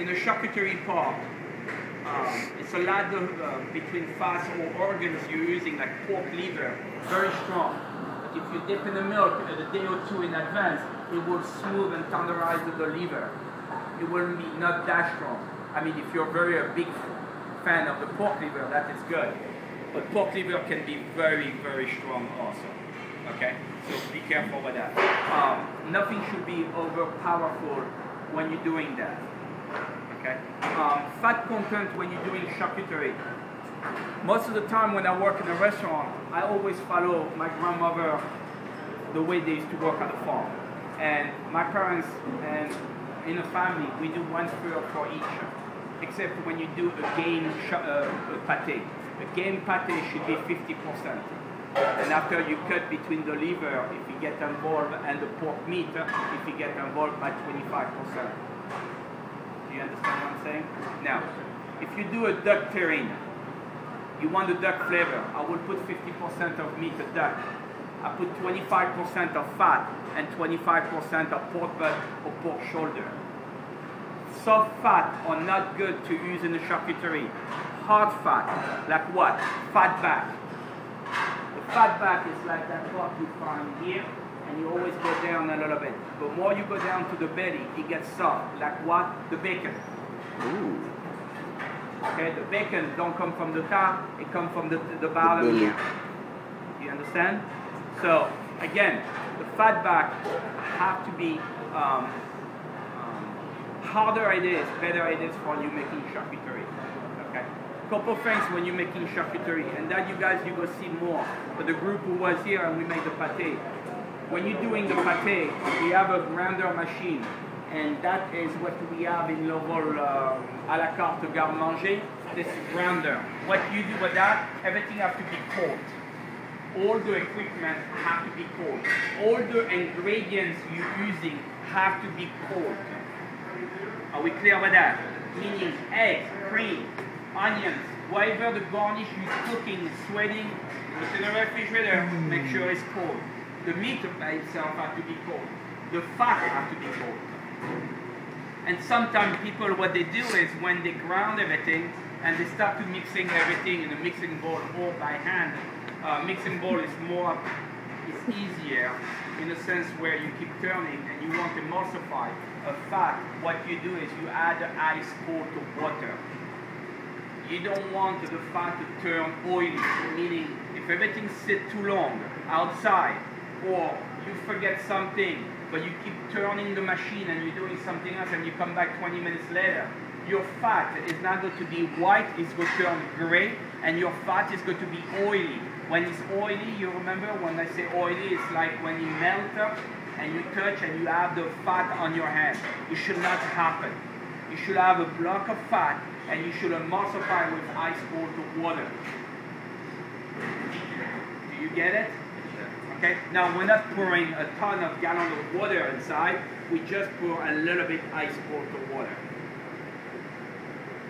in a charcuterie pot, it's a ladder between fats or organs you're using, like pork liver, very strong. But if you dip in the milk a day or two in advance, it will smooth and tenderize the liver. It will be not that strong. I mean, if you're a big fan of the pork liver, that is good. But pork liver can be very, very strong also. Okay? So be careful with that. Nothing should be over powerful when you're doing that. Okay? Fat content when you're doing charcuterie. Most of the time when I work in a restaurant, I always follow my grandmother the way they used to work at the farm. And my parents and in a family, we do 1/3 for each. Except when you do a game pate. A game pate should be 50%. And after you cut between the liver, if you get involved, and the pork meat, if you get involved by 25%. Do you understand what I'm saying? Now, if you do a duck terrine, you want the duck flavor, I will put 50% of meat of duck. I put 25% of fat and 25% of pork butt or pork shoulder. Soft fat are not good to use in the charcuterie. Hard fat, like what? Fat back. The fat back is like that part you find here, and you always go down a little bit. But more you go down to the belly, it gets soft. Like what? The bacon. Ooh. Okay, the bacon don't come from the top, it comes from the bottom here. You understand? So, again, the fat back have to be, harder it is, better it is for you making charcuterie. Okay? Couple things when you're making charcuterie, and that you guys, you go see more. But the group who was here and we made the pate. When you're doing the pate, we have a grinder machine, and that is what we have in Lovol à la carte garde-manger. This grinder. What you do with that, everything has to be cold. All the equipment have to be cold. All the ingredients you're using have to be cold. Are we clear with that? Meaning eggs, cream, onions, whatever the garnish you're cooking, sweating, put in the refrigerator, make sure it's cold. The meat by itself has to be cold. The fat has to be cold. And sometimes people, what they do is when they ground everything and they start to mixing everything in a mixing bowl or by hand, mixing bowl is easier in the sense where you keep turning and you want to emulsify a fat. What you do is you add ice cold to water. You don't want the fat to turn oily, meaning if everything sits too long outside or you forget something but you keep turning the machine and you're doing something else and you come back 20 minutes later, your fat is not going to be white, it's going to turn gray, and your fat is going to be oily. When it's oily, you remember when I say oily, it's like when you melt and you touch and you have the fat on your hand. It should not happen. You should have a block of fat and you should emulsify with ice cold water. Do you get it? Okay. Now we're not pouring a ton of gallon of water inside. We just pour a little bit ice cold water.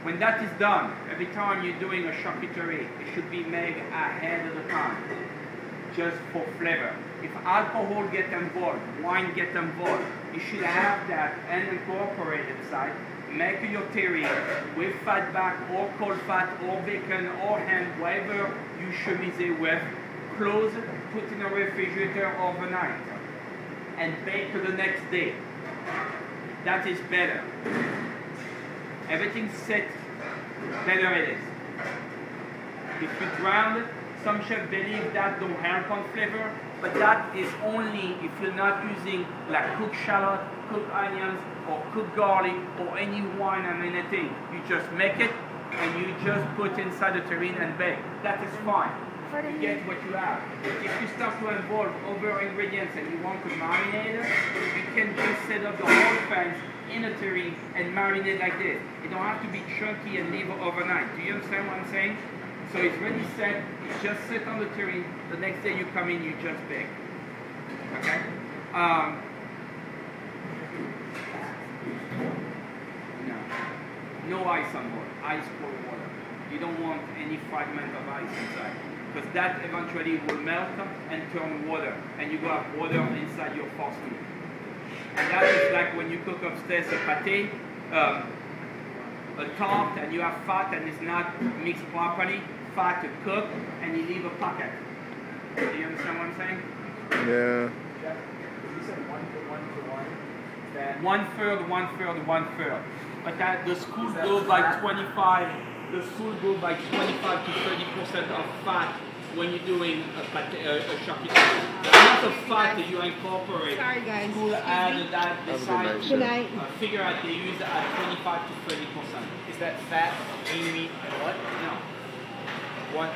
When that is done, every time you're doing a charcuterie, it should be made ahead of the time, just for flavor. If alcohol gets involved, wine gets involved, you should have that and incorporate inside. Make your terrine with fat back or cold fat or bacon or ham, whatever you chemise with. Close, put in a refrigerator overnight, and bake the next day. That is better. Everything set, better it is. If you ground, some chefs believe that don't help on flavor, but that is only if you're not using like cooked shallot, cooked onions, or cooked garlic, or any wine and anything. You just make it, and you just put inside the terrine and bake. That is fine. You get what you have. If you start to involve other ingredients and you want to marinate it, you can just set up the whole thing in a terrine and marinate like this. It don't have to be chunky and leave it overnight. Do you understand what I'm saying? So it's ready set, it's just set on the terrine. The next day you come in, you just bake. Okay? No ice on board, ice cold water. You don't want any fragment of ice inside, because that eventually will melt and turn water, and you go have water inside your force meat. And that is like when you cook upstairs a pate, a tart and you have fat and it's not mixed properly, fat to cook, and you leave a pocket. Do you understand what I'm saying? Yeah. You said 1 to 1. That 1/3. But that the school goes by 25. The school goes by 25 to 30% of fat when you're doing a charcuterie. The amount of fat that you incorporate. Sorry, guys. School added that decide. Good night. Figure out they use at 25 to 30%. is that fat, lean meat, and what? No. What?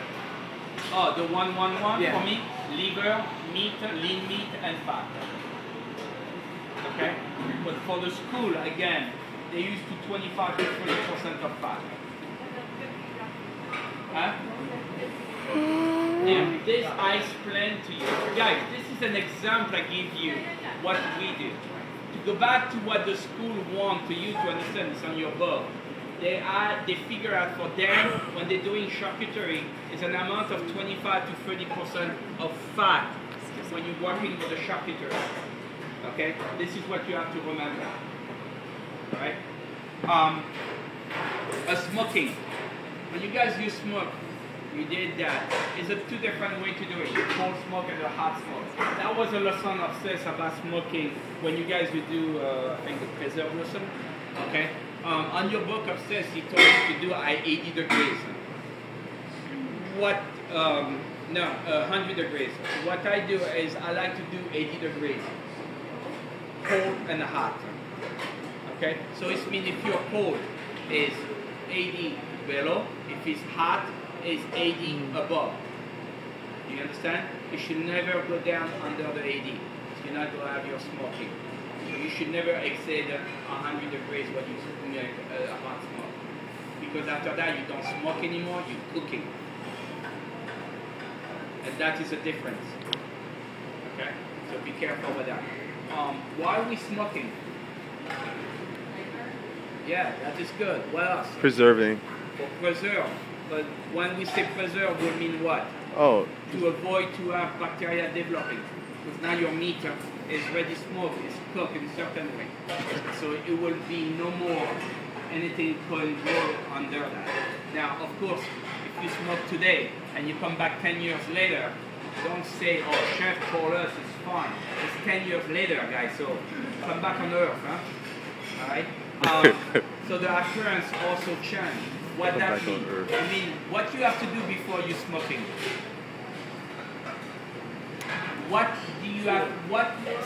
Oh, the 1-1-1 Yeah. for me, liver, meat, lean meat, and fat. Okay? But for the school, again, they use to 25 to 30% of fat. Huh? Now, this I explained to you. Guys, this is an example I give you what we do. To go back to what the school want to you to understand, it's on your book. They figure out for them, when they're doing charcuterie, is an amount of 25 to 30% of fat when you're working with the charcuterie. Okay? This is what you have to remember. Alright? Smoking. When you guys use smoke, you did that. It's a two different way to do it. Cold smoke and a hot smoke. That was a lesson upstairs about smoking when you guys would do, I think, the preserve lesson. Okay? On your book upstairs, he told you to do at 80 degrees. What, 100 degrees. What I do is I like to do 80 degrees. Cold and hot. Okay? So it means if you're cold, is 80 below. If it's hot, it's 80 above. You understand? You should never go down under the 80. So you're not going to have your smoking. So you should never exceed 100 degrees when you make a hot smoke. Because after that, you don't smoke anymore, you're cooking. And that is a difference. Okay? So be careful with that. Why are we smoking? Yeah, that is good. What else? Preserving. For preserve. But when we say preserve, we mean what? Oh. To avoid to have bacteria developing. Because now your meat is ready smoked, it's cooked in a certain way. So it will be no more anything can grow under that. Now, of course, if you smoke today and you come back 10 years later, don't say, oh, chef told us it's fine. It's 10 years later, guys, so come back on earth, huh? Alright? So the appearance also change. What that means? I mean, what you have to do before you smoking? What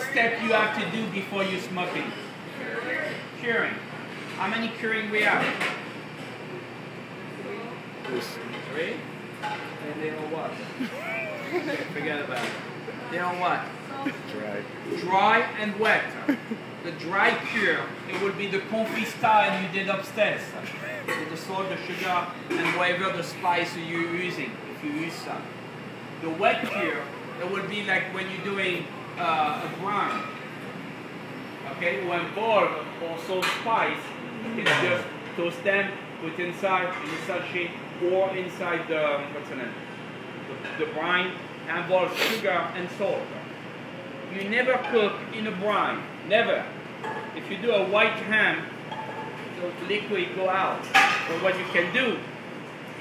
step you have to do before you smoking? Curing. How many curing we have? 3? And they don't what? Okay, forget about it. They don't what? Dry. Dry and wet. The dry cure, it will be the confit style you did upstairs. With the salt, the sugar, and whatever the spice you're using, if you use some. The wet cure, it will be like when you're doing a brine. Okay, when boiled or salt spice, you can just toast them, put inside in the sachet or inside the, what's the name? The brine, and boil sugar and salt. You never cook in a brine, never. If you do a white ham, the liquid go out. So what you can do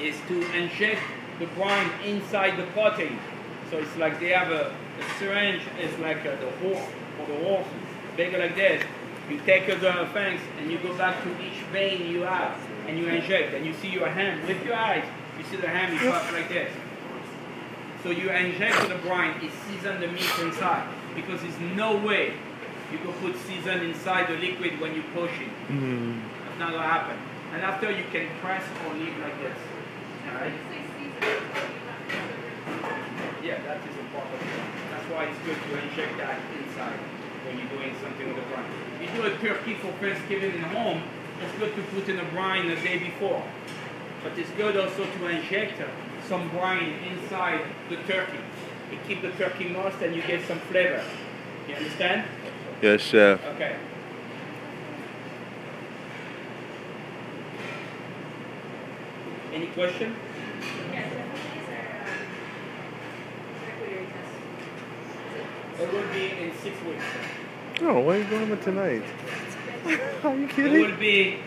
is to inject the brine inside the protein. So it's like they have a syringe, it's like the horse, for the horse, bigger like this. You take the fangs and you go back to each vein you have and you inject and you see your ham with your eyes. You see the ham, you cut like this. So you inject the brine, it seasons the meat inside because there's no way you can put season inside the liquid when you push it. That's not going to happen. And after you can press or leave like this. Alright? Yeah, that is important. That's why it's good to inject that inside when you're doing something with the brine. You do a turkey for Thanksgiving in home, it's good to put in the brine the day before. But it's good also to inject some brine inside the turkey. It keeps the turkey moist and you get some flavor. You understand? Yes, chef. Okay. Any question? It will be in 6 weeks. Oh, why are you going with tonight? Are you It kidding? will be